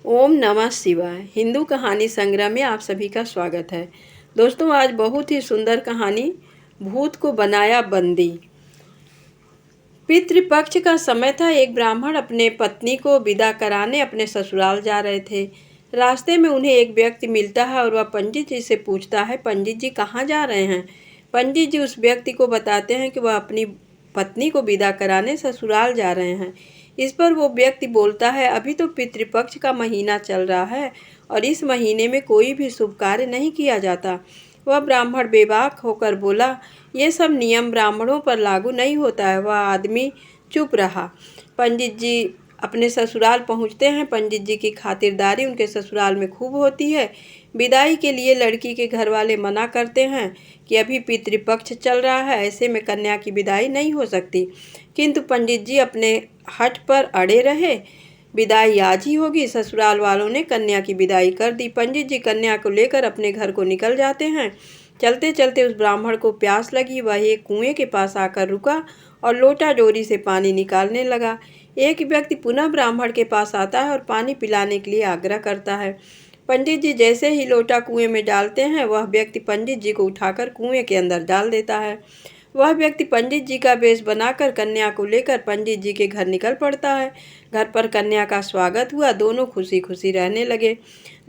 ओम नमः शिवाय। हिंदू कहानी संग्रह में आप सभी का स्वागत है। दोस्तों, आज बहुत ही सुंदर कहानी, भूत को बनाया बंदी। पितृपक्ष का समय था। एक ब्राह्मण अपने पत्नी को विदा कराने अपने ससुराल जा रहे थे। रास्ते में उन्हें एक व्यक्ति मिलता है और वह पंडित जी से पूछता है, पंडित जी कहाँ जा रहे हैं। पंडित जी उस व्यक्ति को बताते हैं कि वह अपनी पत्नी को विदा कराने ससुराल जा रहे हैं। इस पर वो व्यक्ति बोलता है, अभी तो पितृपक्ष का महीना चल रहा है और इस महीने में कोई भी शुभ कार्य नहीं किया जाता। वह ब्राह्मण बेबाक होकर बोला, ये सब नियम ब्राह्मणों पर लागू नहीं होता है। वह आदमी चुप रहा। पंडित जी अपने ससुराल पहुंचते हैं। पंडित जी की खातिरदारी उनके ससुराल में खूब होती है। विदाई के लिए लड़की के घर वाले मना करते हैं कि अभी पितृपक्ष चल रहा है, ऐसे में कन्या की विदाई नहीं हो सकती। किंतु पंडित जी अपने हठ पर अड़े रहे। विदाई आज ही होगी। ससुराल वालों ने कन्या की विदाई कर दी। पंडित जी कन्या को लेकर अपने घर को निकल जाते हैं। चलते चलते उस ब्राह्मण को प्यास लगी। वह एक कुएं के पास आकर रुका और लोटा डोरी से पानी निकालने लगा। एक व्यक्ति पुनः ब्राह्मण के पास आता है और पानी पिलाने के लिए आग्रह करता है। पंडित जी जैसे ही लोटा कुएं में डालते हैं, वह व्यक्ति पंडित जी को उठाकर कुएं के अंदर डाल देता है। वह व्यक्ति पंडित जी का वेश बनाकर कन्या को लेकर पंडित जी के घर निकल पड़ता है। घर पर कन्या का स्वागत हुआ। दोनों खुशी खुशी रहने लगे।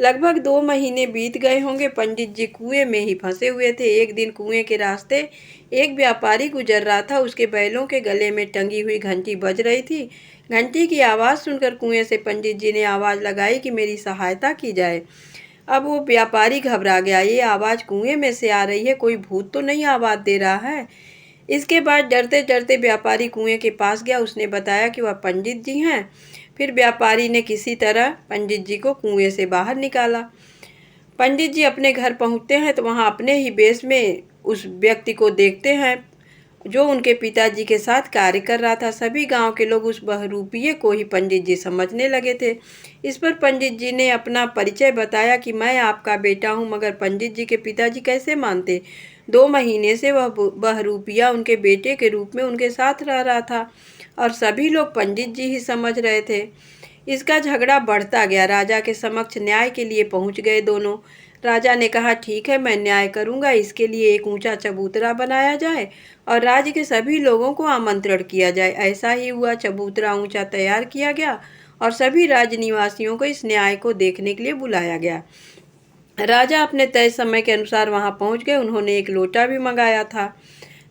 लगभग 2 महीने बीत गए होंगे। पंडित जी कुएं में ही फंसे हुए थे। एक दिन कुएं के रास्ते एक व्यापारी गुजर रहा था। उसके बैलों के गले में टंगी हुई घंटी बज रही थी। घंटी की आवाज़ सुनकर कुएं से पंडित जी ने आवाज़ लगाई कि मेरी सहायता की जाए। अब वो व्यापारी घबरा गया। ये आवाज़ कुएं में से आ रही है, कोई भूत तो नहीं आवाज़ दे रहा है। इसके बाद डरते डरते व्यापारी कुएं के पास गया। उसने बताया कि वह पंडित जी हैं। फिर व्यापारी ने किसी तरह पंडित जी को कुएं से बाहर निकाला। पंडित जी अपने घर पहुंचते हैं तो वहां अपने ही वेश में उस व्यक्ति को देखते हैं जो उनके पिताजी के साथ कार्य कर रहा था। सभी गांव के लोग उस बहरूपिये को ही पंडित जी समझने लगे थे। इस पर पंडित जी ने अपना परिचय बताया कि मैं आपका बेटा हूं। मगर पंडित जी के पिताजी कैसे मानते। 2 महीने से वह बहरूपिया उनके बेटे के रूप में उनके साथ रह रहा था और सभी लोग पंडित जी ही समझ रहे थे। इसका झगड़ा बढ़ता गया। राजा के समक्ष न्याय के लिए पहुंच गए दोनों। राजा ने कहा, ठीक है, मैं न्याय करूंगा। इसके लिए एक ऊंचा चबूतरा बनाया जाए और राज्य के सभी लोगों को आमंत्रण किया जाए। ऐसा ही हुआ। चबूतरा ऊंचा तैयार किया गया और सभी राज्य निवासियों को इस न्याय को देखने के लिए बुलाया गया। राजा अपने तय समय के अनुसार वहां पहुंच गए। उन्होंने एक लोटा भी मंगाया था।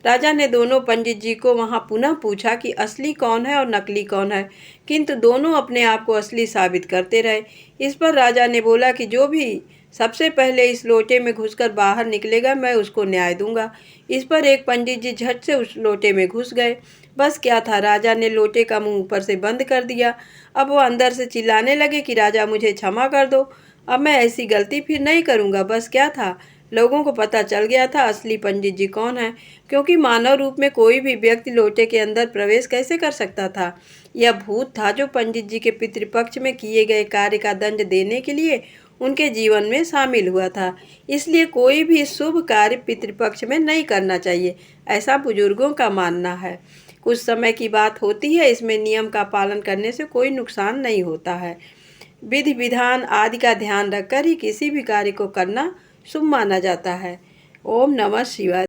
राजा ने दोनों पंडित जी को वहां पुनः पूछा कि असली कौन है और नकली कौन है, किंतु दोनों अपने आप को असली साबित करते रहे। इस पर राजा ने बोला कि जो भी सबसे पहले इस लोटे में घुसकर बाहर निकलेगा, मैं उसको न्याय दूंगा। इस पर एक पंडित जी झट से उस लोटे में घुस गए। बस क्या था, राजा ने लोटे का मुंह ऊपर से बंद कर दिया। अब वो अंदर से चिल्लाने लगे कि राजा मुझे क्षमा कर दो, अब मैं ऐसी गलती फिर नहीं करूंगा। बस क्या था, लोगों को पता चल गया था असली पंडित जी कौन है, क्योंकि मानव रूप में कोई भी व्यक्ति लोटे के अंदर प्रवेश कैसे कर सकता था। यह भूत था जो पंडित जी के पितृपक्ष में किए गए कार्य का दंड देने के लिए उनके जीवन में शामिल हुआ था। इसलिए कोई भी शुभ कार्य पितृपक्ष में नहीं करना चाहिए, ऐसा बुजुर्गों का मानना है। कुछ समय की बात होती है। इसमें नियम का पालन करने से कोई नुकसान नहीं होता है। विधि विधान आदि का ध्यान रखकर ही किसी भी कार्य को करना शुभ माना जाता है। ओम नमः शिवाय।